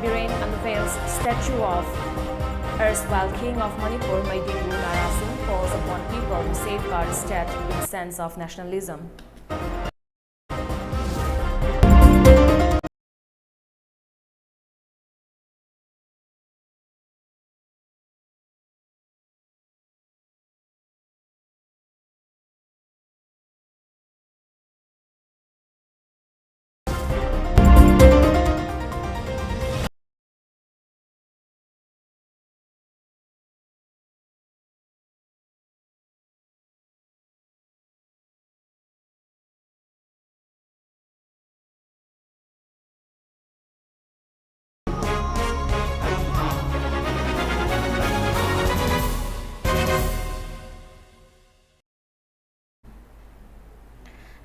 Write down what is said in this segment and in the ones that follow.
Biren unveils statue of erstwhile King of Manipur, Maidingu Narasing, calls upon people to safeguard state with a sense of nationalism.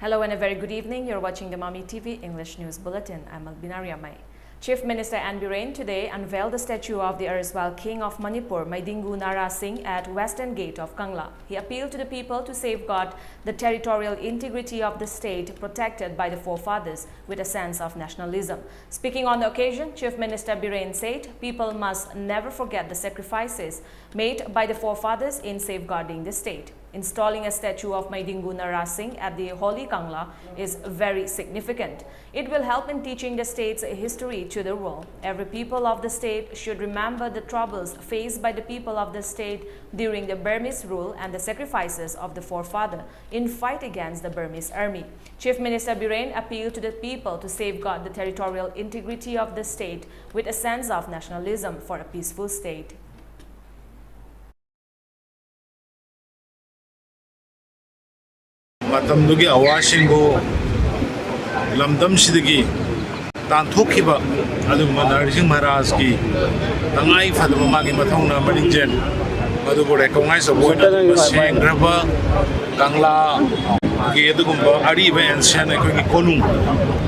Hello and a very good evening. You're watching the Mami TV English News Bulletin. I'm ALBINA RIAMEI. Chief Minister Biren today unveiled the statue of the erstwhile King of Manipur, Maidingu Narasing, at Western Gate of Kangla. He appealed to the people to safeguard the territorial integrity of the state protected by the forefathers with a sense of nationalism. Speaking on the occasion, Chief Minister Biren said people must never forget the sacrifices made by the forefathers in safeguarding the state. Installing a statue of Maidingu Narasing at the Holy Kangla is very significant. It will help in teaching the state's history to the world. Every people of the state should remember the troubles faced by the people of the state during the Burmese rule and the sacrifices of the forefather in fight against the Burmese army. Chief Minister Biren appealed to the people to safeguard the territorial integrity of the state with a sense of nationalism for a peaceful state. Matamdugi awashingo lamdam sidigi tanthokiba adu Narsingh Maharaj ki tangai phadba magi mathongna maringjen adu bo recognize aboina sengraba Kangla ki adugumba ariba ancient ekoi konung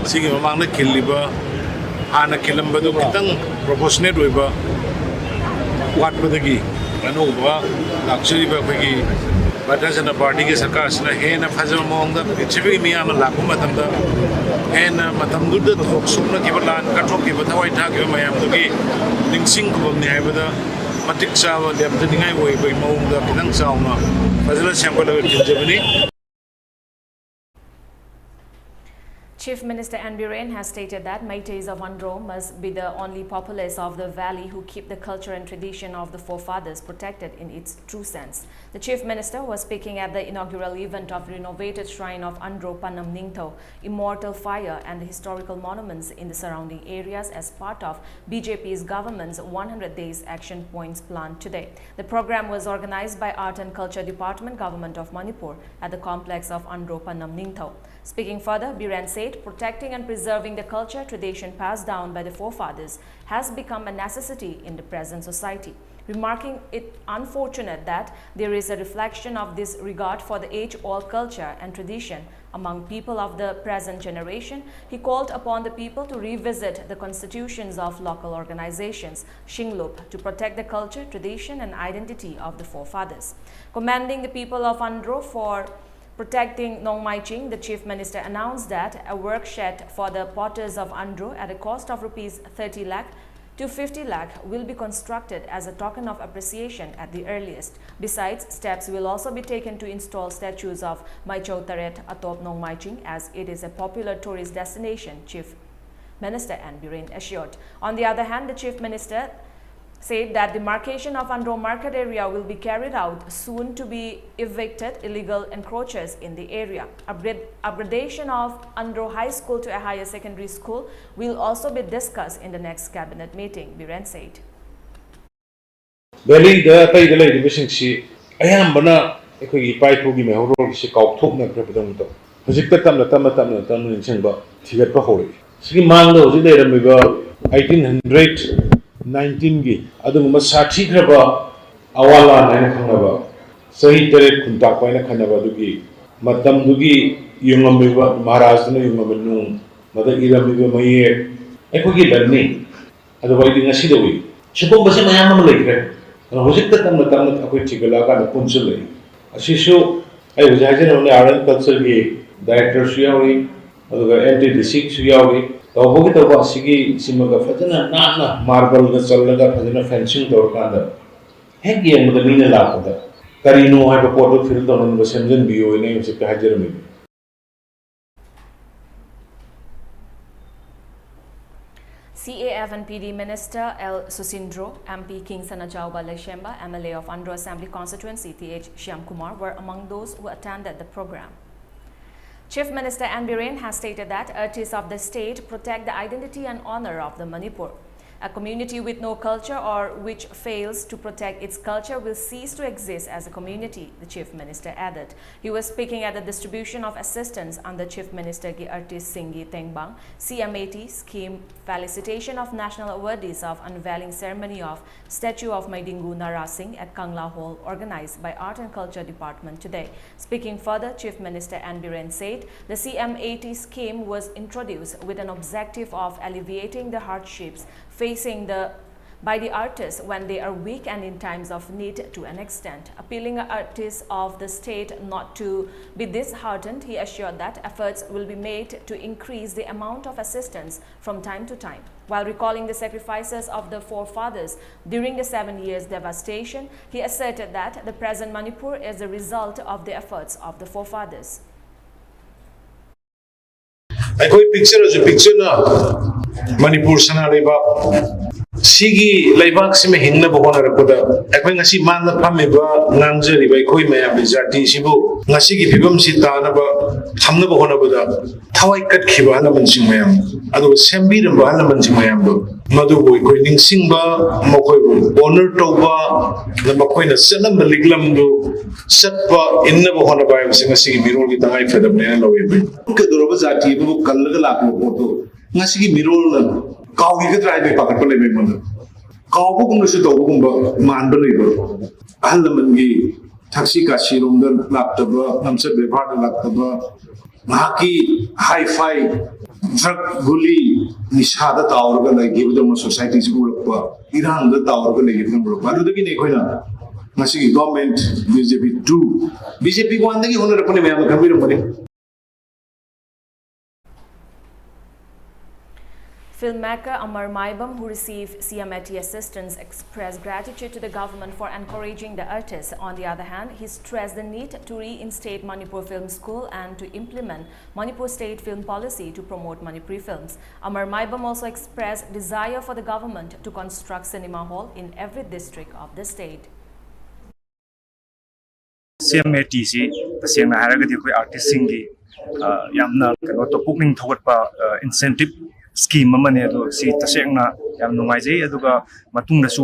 sigi mamangna khiliba hana khilambadu kitang proportionate oiba watpadagi anuba luxury ba khoi Transgender party ke sarkar sina hena phajama mongda chibi miyam lakhu matamda hena matamduda thoksuна kibalan kathok kiba thawai tha kiba mayam dugi ningsing kubamni haibada matik chawa lepta dingai oi bai mongda kitang chauna phajala sempala kinjabani. Chief Minister Biren has stated that Meiteis of Andhra must be the only populace of the valley who keep the culture and tradition of the forefathers protected in its true sense. The Chief Minister was speaking at the inaugural event of renovated shrine of Andhra Panam Ningtho, Immortal Fire and the historical monuments in the surrounding areas as part of BJP's government's 100 Days Action Points plan today. The program was organized by Art and Culture Department, Government of Manipur at the complex of Andhra Panam Ningtho. Speaking further, Biren said protecting and preserving the culture tradition passed down by the forefathers has become a necessity in the present society. Remarking it unfortunate that there is a reflection of this regard for the age-old culture and tradition among people of the present generation, he called upon the people to revisit the constitutions of local organizations, Shinglup, to protect the culture, tradition and identity of the forefathers. Commending the people of Andhra for protecting Nongmai Ching, the Chief Minister announced that a work shed for the potters of Andhra at a cost of Rs 30 lakh to 50 lakh will be constructed as a token of appreciation at the earliest. Besides, steps will also be taken to install statues of Maichau Taret atop Nongmai Ching as it is a popular tourist destination, Chief Minister Biren assured. On the other hand, the Chief Minister said that demarcation of Andhra market area will be carried out soon to be evicted illegal encroachers in the area. Upgradation of Andhra High School to a higher secondary school will also be discussed in the next cabinet meeting, Biren said. Valley the Taidala division she Ayambana Eki Paipugi Mehoro she called Tokna Prepadanto. Hosikatam the Tamatam in Chamber, Tigat Pahori. She Mando Zidera 1819 gi aduma sathi graba awala naina khangaba sahi tere khunta paina khanaba dugi matam dugi yungamiba maharaj na yungamanu mada iramiba maye ekogi lanni adu wai ngasi dewi chibom base mayam am lekre hojik ta tam akoi tigala ka punchul le asishu ai hojajena ne aran culture gi director suyawi adu anti district suyawi तौबगी तौबा सिगी सिमगा फजना नाना marble गा चलगा फजना fencing तौर कांदा हेक येंगदा Meena लापदा करीनो हाइबा Poto fill तौन बसेमजन बियो ने से हाजरमी CAF and PD Minister L. Susindro, MP King Sanajauba Leshemba, MLA of Andhra Assembly Constituency TH Shyam Kumar were among those who attended the program. Chief Minister N. Biren has stated that artists of the state protect the identity and honor of the Manipur. A community with no culture or which fails to protect its culture will cease to exist as a community, the Chief Minister added. He was speaking at the distribution of assistance under Chief Minister Gi Artist Singhi Tengbang, CMAT scheme felicitation of national awardees of unveiling ceremony of statue of Maidingu Narasing at Kangla Hall organized by Art and Culture Department today. Speaking further, Chief Minister N. Biren said the CMAT scheme was introduced with an objective of alleviating the hardships facing by the artists when they are weak and in times of need to an extent. Appealing artists of the state not to be disheartened, he assured that efforts will be made to increase the amount of assistance from time to time. While recalling the sacrifices of the forefathers during the 7 years devastation, he asserted that the present Manipur is the result of the efforts of the forefathers. I picture as a picture na Manipur sana leba sigi leba sime hingna bohona rakoda ekoi ngasi man na phameba ngangjari bai khoi mayam bizati sibu ngasi gi phibam si ta na ba thamna bohona boda thawai kat khiba na mansing mayam adu sembi ram ba na mansing mayam do madu boi koi ningsing ba mokoi honor toba na mokoi na sanam liglam do satpa inna bohona ba singa sigi mirol gi tangai fedam ne na we ke doroba jati bu kallaga lakmo bodo ngasi gi mirol na kawi ke try be pakat pale be mon kaw bu kum su do kum ba man ba lei ba ahal man gi taxi ka shirom da laptop ba namse be bhar da laptop ba mahaki high fi drug guli nishada tawr ga lai gi bu society ji bu ba iran da tawr ga lai gi bu ba adu gi nei khoina ngasi gi government BJP ko ande gi honor apne me am gambir mane. Filmmaker Amar Maibam, who received CMAT assistance, expressed gratitude to the government for encouraging the artists. On the other hand, he stressed the need to reinstate Manipur Film School and to implement Manipur State Film Policy to promote Manipuri films. Amar Maibam also expressed desire for the government to construct cinema hall in every district of the state. CMAT si tasengna haragadi koi artist singi yamna kano to pukning thawatpa incentive scheme amane ado si tasengna yam nungaijai aduga matungda su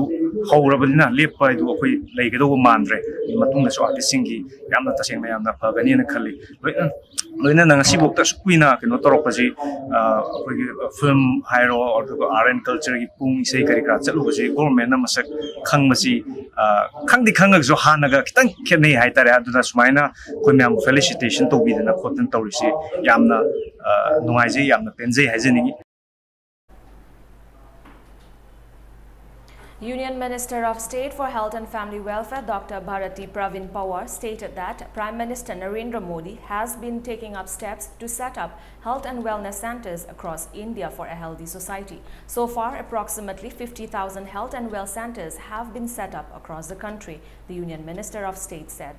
hawrabadina lepa idu akoi leigado mandre matungda su artist singi yamna tasengna yamna phagani na khali loina nang si bokta sukuina kano toropasi akoi film hero or art and culture gi pung isei kari kra chalu basi government na masak khangmasi khangdi khangak jo hanaga kitang khene hai tare aduna sumaina koi myam felicitation to bidana khotan tawrisi yamna nungaijai yamna penjai haijeningi. Union Minister of State for Health and Family Welfare Dr. Bharati Pravin Pawar stated that Prime Minister Narendra Modi has been taking up steps to set up health and wellness centers across India for a healthy society. So far, approximately 50,000 health and well centers have been set up across the country, the Union Minister of State said.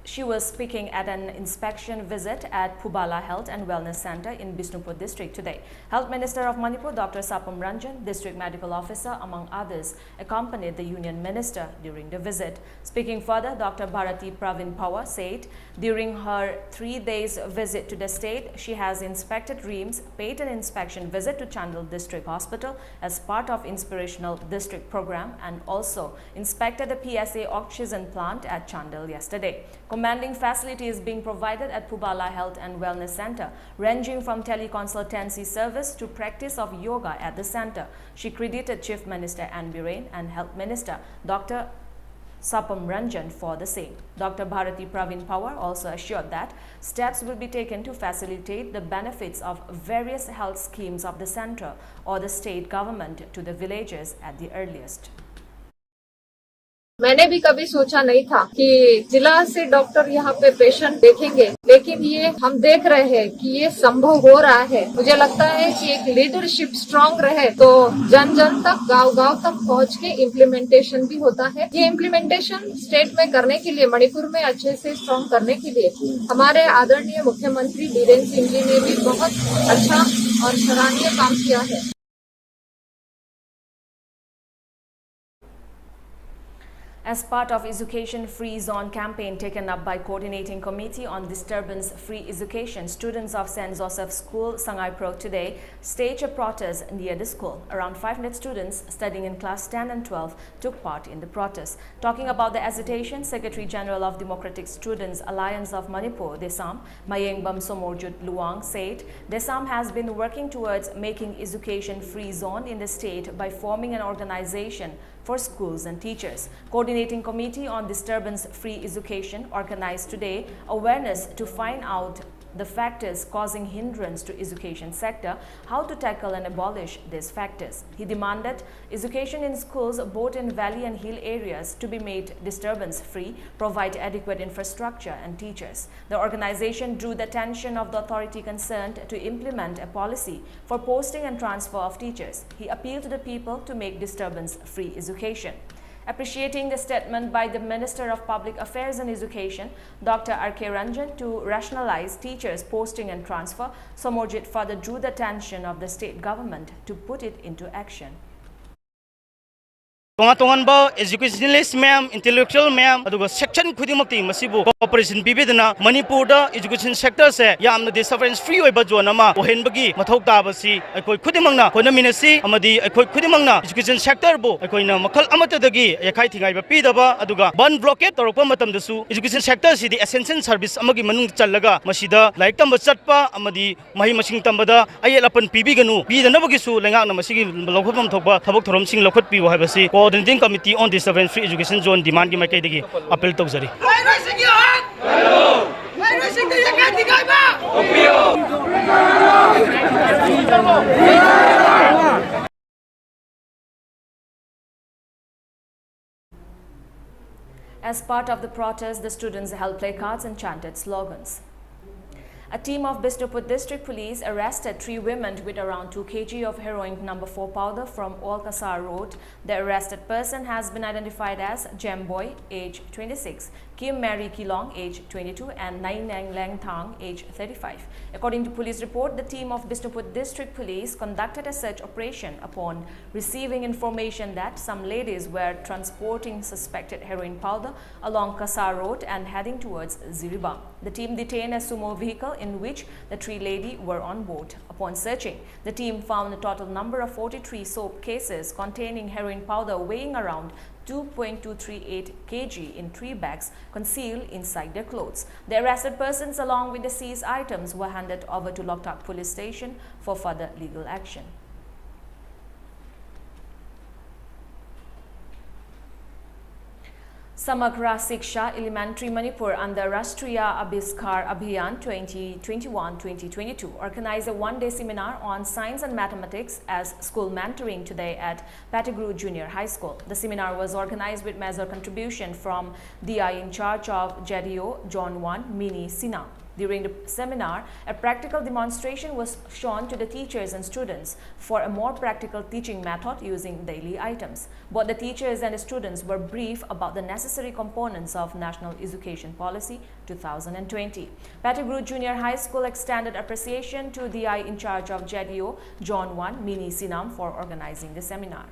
She was speaking at an inspection visit at Phubala Health and Wellness Center in Bishnupur district today. Health Minister of Manipur Dr. Sapam Ranjan, District Medical Officer among others, accompanied the Union Minister during the visit. Speaking further, Dr. Bharati Pravin Pawar said during her 3 days visit to the state, she has inspected reams, paid an inspection visit to Chandal District Hospital as part of Inspirational District Program and also inspected the PSA oxygen plant at Chandal yesterday. Commanding facilities being provided at Phubala Health and Wellness Center, ranging from teleconsultancy service to practice of yoga at the center. She credited Chief Minister N. Biren and Health Minister Dr. Sapam Ranjan for the same. Dr. Bharati Pravin Pawar also assured that steps will be taken to facilitate the benefits of various health schemes of the center or the state government to the villages at the earliest. मैंने भी कभी सोचा नहीं था कि जिला से doctor यहाँ पे पेशेंट देखेंगे, लेकिन ये हम देख रहे हैं कि ये संभव हो रहा है। मुझे लगता है कि एक लीडरशिप स्ट्रांग रहे तो जन जन तक, गांव गांव तक पहुँच के इम्प्लीमेंटेशन भी होता है। ये इम्प्लीमेंटेशन स्टेट में करने के लिए, मणिपुर में अच्छे से स्ट्रांग करने के लिए हमारे आदरणीय मुख्यमंत्री बीरेन सिंह जी ने भी बहुत अच्छा और सराहनीय काम किया है। As part of Education Free Zone campaign taken up by Coordinating Committee on Disturbance Free Education, students of St. Joseph School, Sangai Pro today staged a protest near the school. Around 500 students studying in class 10 and 12 took part in the protest. Talking about the agitation, Secretary General of Democratic Students Alliance of Manipur, Desam, Mayengbam Somorjut Luang, said Desam has been working towards making education free zone in the state by forming an organization for schools and teachers. Coordinating Committee on Disturbance Free Education organized today awareness to find out the factors causing hindrance to education sector, how to tackle and abolish these factors. He demanded education in schools both in valley and hill areas to be made disturbance free, provide adequate infrastructure and teachers. The organization drew the attention of the authority concerned to implement a policy for posting and transfer of teachers. He appealed to the people to make disturbance free education. Appreciating the statement by the Minister of Public Affairs and Education, Dr. R.K. Ranjan, to rationalize teachers' posting and transfer, Somorjit further drew the attention of the state government to put it into action. Educationalist ma'am, intellectual ma'am, aduga section khudimakti masibu cooperation bibidana Manipur da education sector se yamna disturbance free oiba zone ama ohenbagi mathau tabasi aikoi khudimangna honaminasi amadi aikoi khudimangna education sector bu aikoina makhal amata dagi yakai thingai ba pidaba aduga ban blockade torokpa matam dasu education sector si di essential service amagi manung challaga masida laik tamba chatpa amadi mahi masing tambada ayel apan pibiganu bidanabagi su lengakna masigi lokhopam thokba thabok thorom sing lokhot pibo habasi Coordinating Committee on Disturbance Free Education Zone demand ki makai degi appeal tawjari. As part of the protest, the students held placards and chanted slogans. A team of Bishnupur District Police arrested 3 women with around 2 kg of heroin number 4 powder from Olkasar Road. The arrested person has been identified as Gemboy, age 26, Kim Mary Kilong, age 22, and Nai Nang Lang Thang, age 35. According to police report, the team of Bishnupur District Police conducted a search operation upon receiving information that some ladies were transporting suspected heroin powder along Kasar Road and heading towards Ziribam. The team detained a sumo vehicle in which the 3 ladies were on board. Upon searching, the team found a total number of 43 soap cases containing heroin powder weighing around 2.238 kg in 3 bags concealed inside their clothes. The arrested persons along with the seized items were handed over to Loktak Police Station for further legal action. Samagra Siksha Elementary Manipur under Rashtriya Abhiskar Abhiyan 2021-2022 organized a one-day seminar on science and mathematics as school mentoring today at Pattigrew Junior High School. The seminar was organized with major contribution from DI in charge of JDO John 1 Mini Sina. During the seminar, a practical demonstration was shown to the teachers and students for a more practical teaching method using daily items. Both the teachers and the students were briefed about the necessary components of National Education Policy 2020. Pattigrew Junior High School extended appreciation to the DI in charge of JDO John 1 Mini Sinam for organizing the seminar.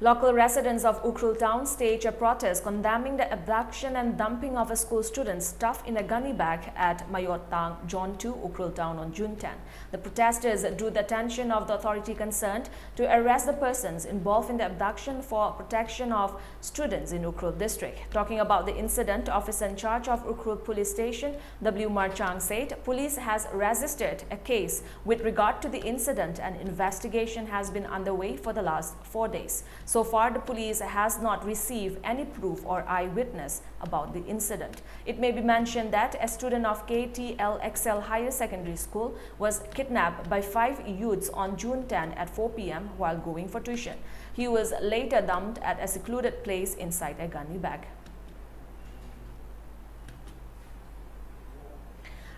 Local residents of Ukhrul town staged a protest condemning the abduction and dumping of a school student stuffed in a gunny bag at Mayotang, Zone 2, Ukhrul town on June 10. The protesters drew the attention of the authority concerned to arrest the persons involved in the abduction for protection of students in Ukhrul district. Talking about the incident, officer in charge of Ukhrul police station, W. Marchang, said police has registered a case with regard to the incident and investigation has been underway for the last 4 days. So far, the police has not received any proof or eyewitness about the incident. It may be mentioned that a student of KTLXL Higher Secondary School was kidnapped by 5 youths on June 10 at 4 p.m. while going for tuition. He was later dumped at a secluded place inside a gunny bag.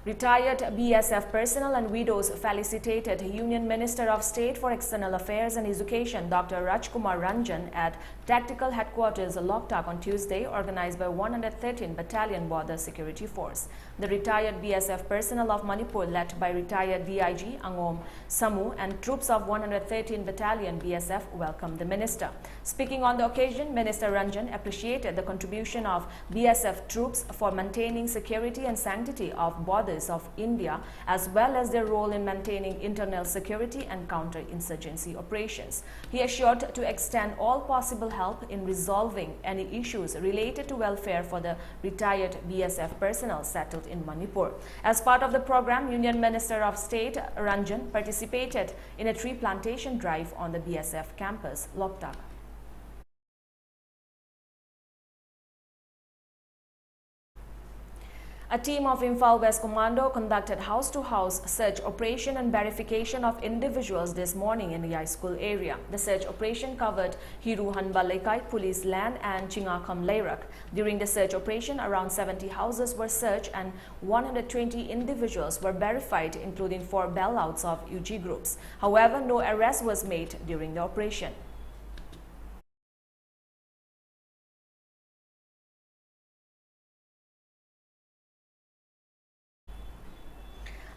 Retired BSF personnel and widows felicitated Union Minister of State for External Affairs and Education Dr. Rajkumar Ranjan at Tactical Headquarters Loktak on Tuesday, organized by 113 Battalion Border Security Force. The retired BSF personnel of Manipur, led by retired DIG Angom Samu and troops of 113 Battalion BSF, welcomed the minister. Speaking on the occasion, Minister Ranjan appreciated the contribution of BSF troops for maintaining security and sanctity of borders of India, as well as their role in maintaining internal security and counter-insurgency operations. He assured to extend all possible help in resolving any issues related to welfare for the retired BSF personnel settled in Manipur. As part of the program, Union Minister of State Ranjan participated in a tree plantation drive on the BSF campus, Loktak. A team of Imphal West Commando conducted house-to-house search operation and verification of individuals this morning in the high school area. The search operation covered Hiruhan Balaikai, Police Land and Chingakam Leirak. During the search operation, around 70 houses were searched and 120 individuals were verified, including 4 bailouts of UG groups. However, no arrest was made during the operation.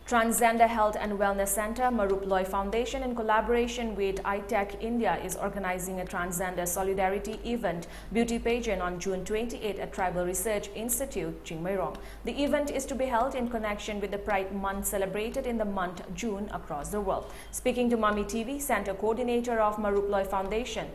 Transgender Health and Wellness Center, Marup Loy Foundation, in collaboration with iTech India, is organizing a Transgender Solidarity event beauty pageant on June 28 at Tribal Research Institute, Chingmairong. The event is to be held in connection with the Pride Month celebrated in the month June across the world. Speaking to Mami TV, Center Coordinator of Marup Loy Foundation,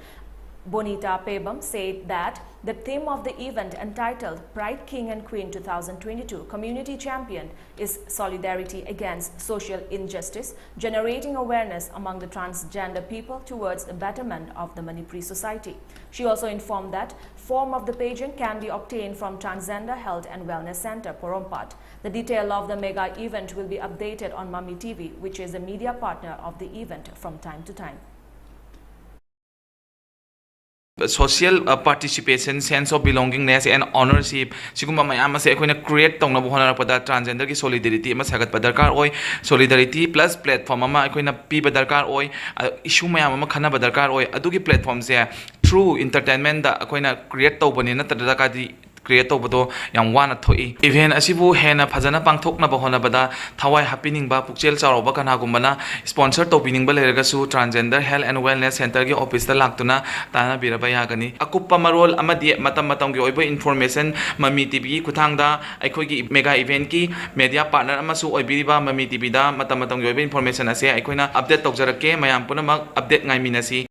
Bonita Pebam, said that the theme of the event, entitled Pride King and Queen 2022 Community Champion, is solidarity against social injustice, generating awareness among the transgender people towards the betterment of the Manipuri society. She also informed that form of the pageant can be obtained from Transgender Health and Wellness Center, Porompat. The detail of the mega event will be updated on Mami TV, which is a media partner of the event from time to time. Social participation, sense of belongingness and ownership siguma mayam ase akoina create tongna bohana pada transgender ki solidarity ma sagat padarkar oi solidarity plus platform ama akoina pi padarkar oi issue mayam ama khana padarkar oi adugi platform se through entertainment da akoina create tawbani na tada ka di create tawbado yam wana thoi event asibu hena phajana pangthokna bohona bada thawai happening ba pukchel charoba kana gumbana sponsor tawpining ba lerga su Transgender Health and Wellness Center ki office ta laktuna tana biraba yagani akuppa marol amadi matam matam gi oiba information Mami TV kuthang da aikoi gi mega event ki media partner amasu oibiriba Mami TV da matam matam gi oiba information ase aikoina update tawjarake mayam punamak update ngai minasi.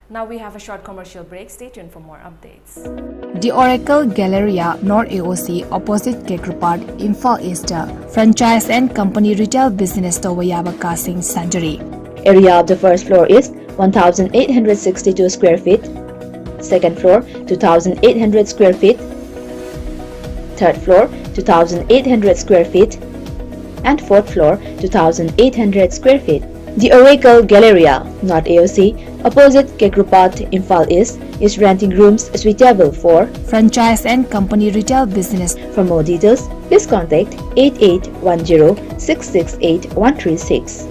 Now we have a short commercial break. Stay tuned for more updates. The Oracle Galleria, North AOC, opposite Kekrupad, Imphal East, franchise and company retail business to Wayaba Casing Sanjari. Area of the first floor is 1,862 square feet. Second floor, 2,800 square feet. Third floor, 2,800 square feet. And fourth floor, 2,800 square feet. The Oracle Galleria, North AOC, opposite Kekrupat, Imphal East, is renting rooms suitable for franchise and company retail business. For more details, please contact 8810 668 136.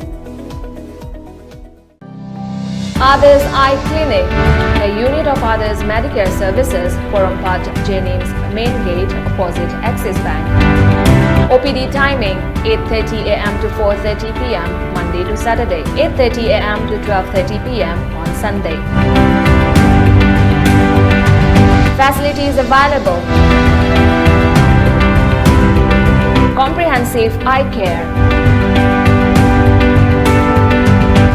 Others Eye Clinic, a unit of Others Medicare Services, Porompat Jennings Main Gate, opposite Axis Bank. OPD timing 8:30 a.m. to 4:30 p.m. Monday to Saturday, 8:30 a.m. to 12:30 p.m. on Sunday. Facilities available: comprehensive eye care,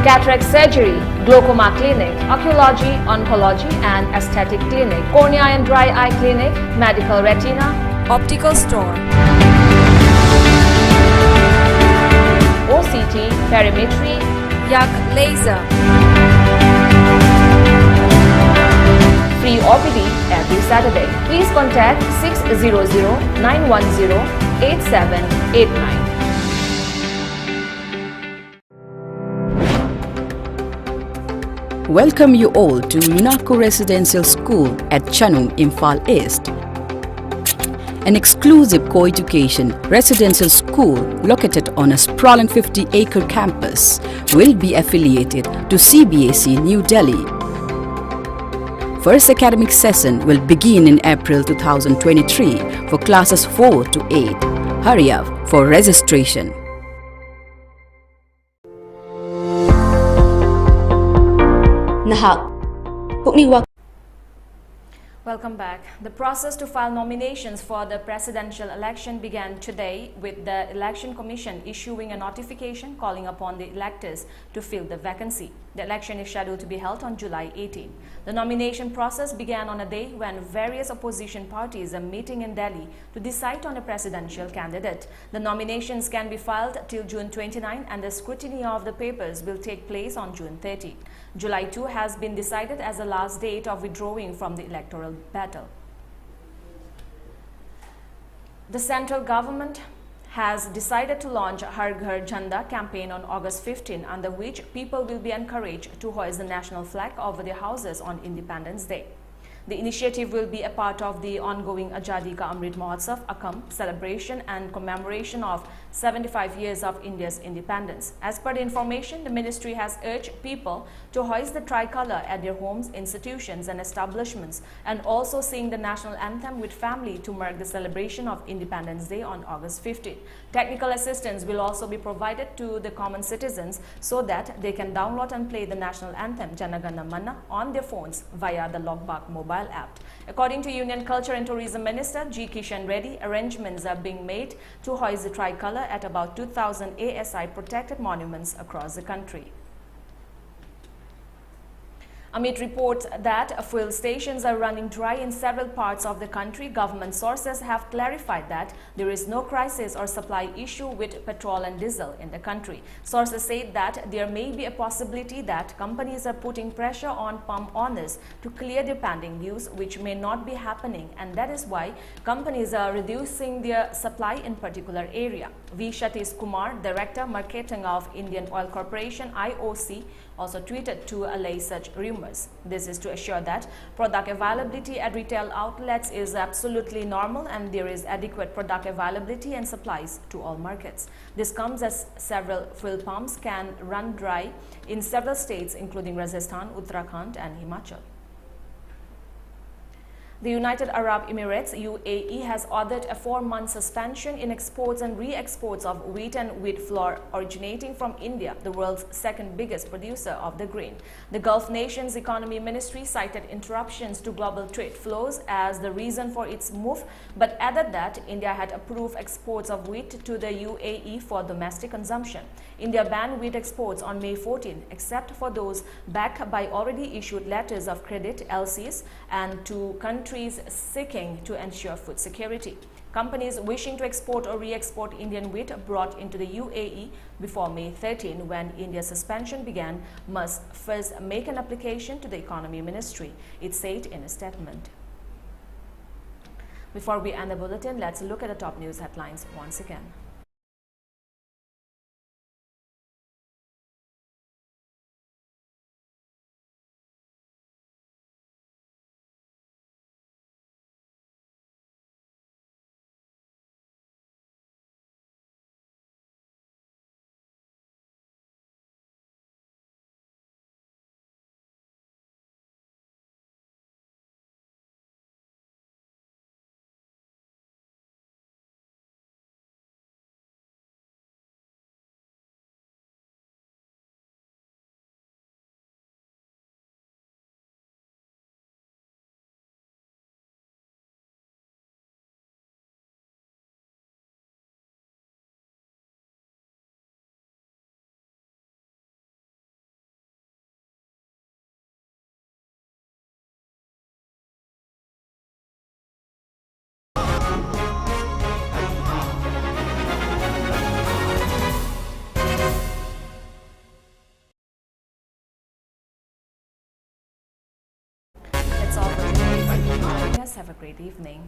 cataract surgery, glaucoma clinic, oncology, oncology and aesthetic clinic, cornea and dry eye clinic, medical retina, optical store, OCT, perimetry, Yak Laser. Free OPD every Saturday. Please contact 600-910-8789. Welcome you all to UNACO Residential School at Chanung, Imphal East. An exclusive co-education residential school located on a sprawling 50-acre campus will be affiliated to CBSE New Delhi. First academic session will begin in April 2023 for classes 4 to 8. Hurry up for registration. Nahak pukning wak Welcome back. The process to file nominations for the presidential election began today with the Election Commission issuing a notification calling upon the electors to fill the vacancy. The election is scheduled to be held on July 18. The nomination process began on a day when various opposition parties are meeting in Delhi to decide on a presidential candidate. The nominations can be filed till June 29 and the scrutiny of the papers will take place on June 30. July 2 has been decided as the last date of withdrawing from the electoral battle. The central government has decided to launch Har Ghar Jhanda campaign on August 15, under which people will be encouraged to hoist the national flag over their houses on Independence Day. The initiative will be a part of the ongoing Azadi Ka Amrit Mahotsav Akam celebration and commemoration of 75 years of India's independence. As per the information, the ministry has urged people to hoist the tricolor at their homes, institutions and establishments, and also sing the national anthem with family to mark the celebration of Independence Day on August 15. Technical assistance will also be provided to the common citizens so that they can download and play the national anthem Jana Gana Mana on their phones via the Logbak mobile app. According to Union Culture and Tourism Minister G. Kishan Reddy, arrangements are being made to hoist the tricolor at about 2,000 ASI protected monuments across the country. Amid reports that fuel stations are running dry in several parts of the country, government sources have clarified that there is no crisis or supply issue with petrol and diesel in the country. Sources say that there may be a possibility that companies are putting pressure on pump owners to clear their pending dues, which may not be happening, and that is why companies are reducing their supply in particular area. V. Satish Kumar, Director Marketing of Indian Oil Corporation (IOC), also tweeted to allay such rumors. This is to assure that product availability at retail outlets is absolutely normal and there is adequate product availability and supplies to all markets. This comes as several fuel pumps can run dry in several states including Rajasthan, Uttarakhand and Himachal. The United Arab Emirates UAE has ordered a 4-month suspension in exports and re-exports of wheat and wheat flour originating from India, the world's second biggest producer of the grain. The Gulf nation's economy ministry cited interruptions to global trade flows as the reason for its move, but added that India had approved exports of wheat to the UAE for domestic consumption. India banned wheat exports on May 14, except for those backed by already issued letters of credit (LCs) and to countries seeking to ensure food security. Companies wishing to export or re-export Indian wheat brought into the UAE before May 13, when India's suspension began, must first make an application to the Economy Ministry, it said in a statement. Before we end the bulletin, let's look at the top news headlines once again. viewers, have a great evening.